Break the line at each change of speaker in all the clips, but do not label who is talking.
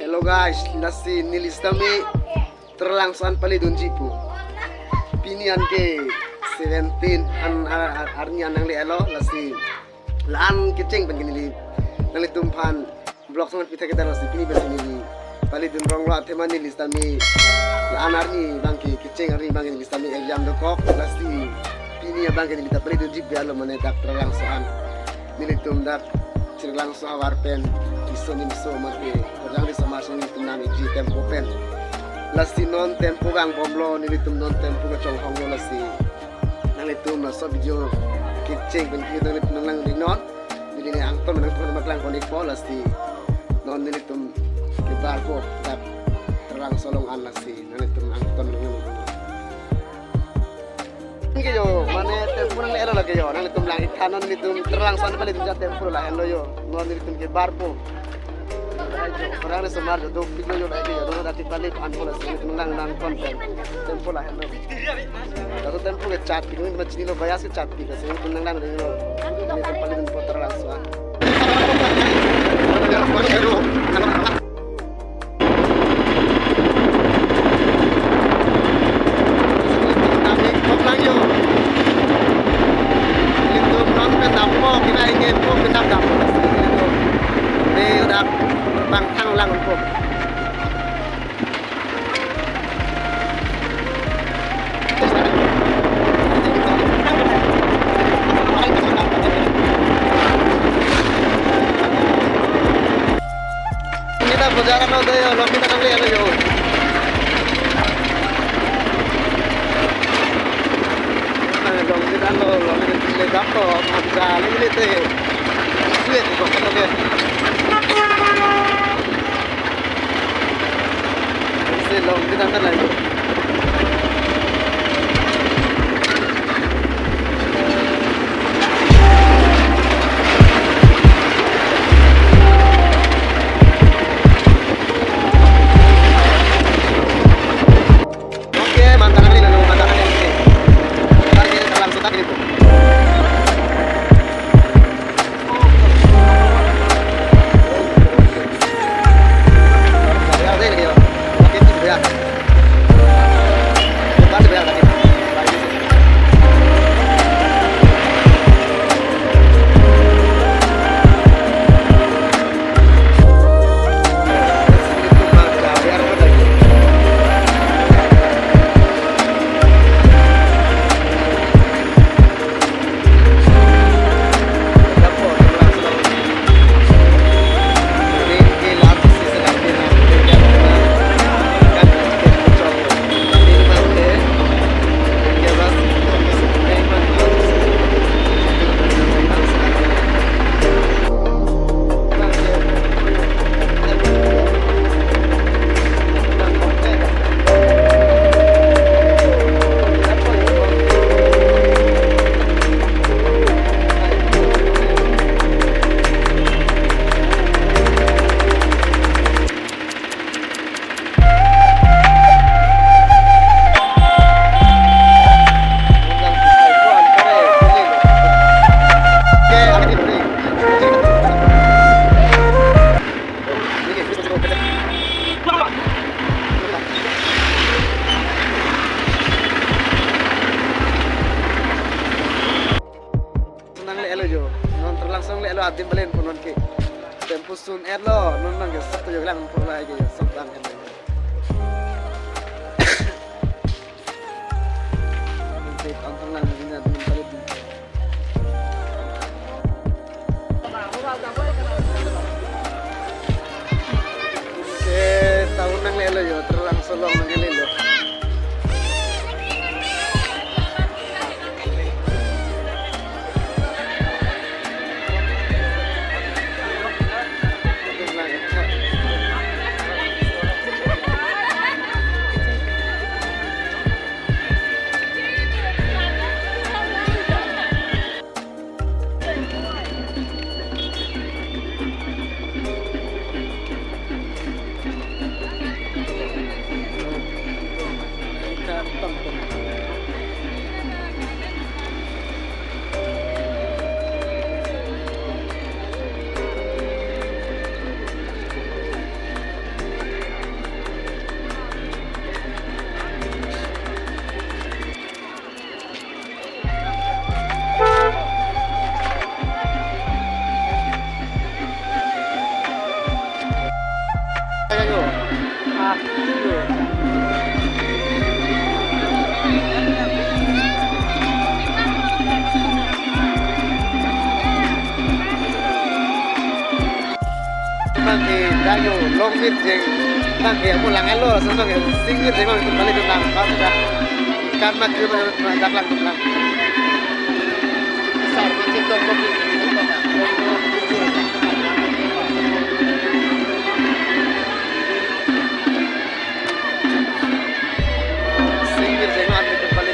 Hello guys, nasi nilis kami terlangsuan palidun jipu. Pinian ke 17 arnya nang li elo nasi laan kecing pen gini nang li tumpan blok sangat pita kita nasi pini besi ni palidun rong lo tema nilis kami laan arni bangki kecing arni bangki nilis kami exam dokok nasi pini ya bangki nilis palidun jipu alo menedak terlangsuan nilitum dak terlangsuan warpen iso mati orang di sama sini tenang iji tempo pen lasti non tempo gang bomlo nilitum non tempo ke chong hong lasti nalitum na so video kicing ben kita nilitum nang di non nilini angton nang pun maklang konik po lasti non nilitum ke barco tap terang solong an lasti nalitum angton nang yo mane tempo nang era lagi yo nalitum lang ikanan nilitum terang son pali tum tempo lah elo yo non nilitum ke barco orang ni semar tu video yo lagi yo dona tipali anpola sini nang konten tempo lah hello kalau tempo ke chat ini macam ni lo bayas ke chat ke sini nang ni lo ini tempat ini putar langsung Jangan ada yo, lo kita kali ada yo. Nah, dong kita lo kita dapat macam ini teh. Lihat kok kita lihat. Lo kita kan lagi. Non terlangsung le lo atim balen punon ke tempo sun erlo non nang sabtu yo lang pun lagi yo sabang erlo nanti antang lang dina dun palit tahun nang le lo yo terlangsung long nang le lo Sebagai dayo long mirjeng, sebagai pulang elo, sebagai singgir dengan kembali tentang sudah karena kita daklan daklan. Besar macam tu kopi. Singgir dengan kembali.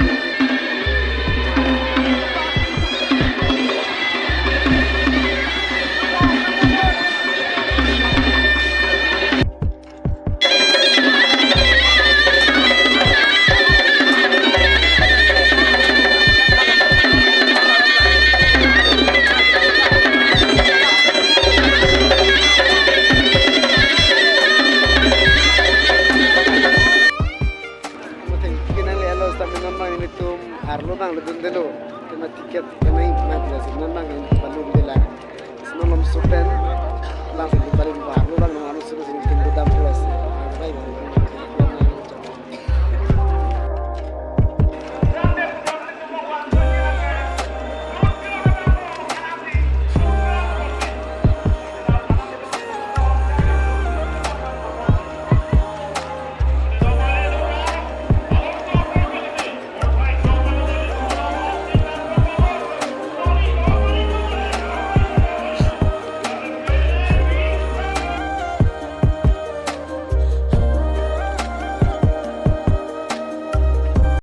Arlo bang, lu dulu, tema tiket.